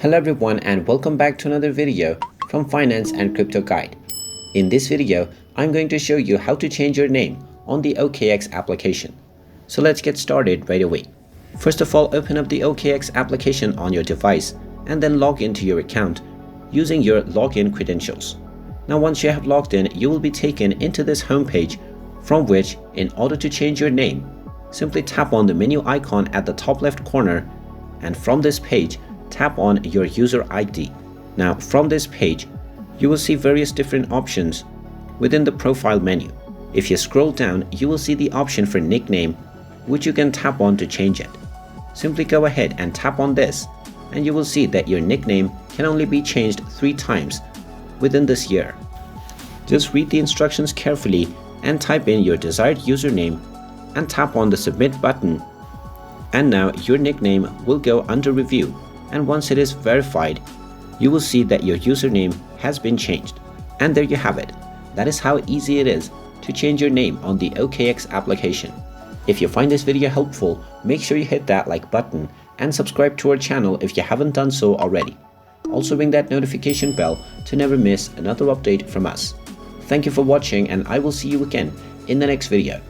Hello everyone and welcome back to another video from Finance and Crypto Guide. In this video, I'm going to show you how to change your name on the OKX application. So let's get started right away. First of all, open up the OKX application on your device and then log into your account using your login credentials. Now once you have logged in, you will be taken into this homepage from which, in order to change your name, simply tap on the menu icon at the top left corner, and from this page, tap on your user ID. Now from this page, you will see various different options within the profile menu. If you scroll down, you will see the option for nickname, which you can tap on to change it. Simply go ahead and tap on this, and you will see that your nickname can only be changed 3 times within this year. Just read the instructions carefully and type in your desired username and tap on the submit button. And now your nickname will go under review, and once it is verified, you will see that your username has been changed. And there you have it. That is how easy it is to change your name on the OKX application. If you find this video helpful, make sure you hit that like button and subscribe to our channel if you haven't done so already. Also ring that notification bell to never miss another update from us. Thank you for watching, and I will see you again in the next video.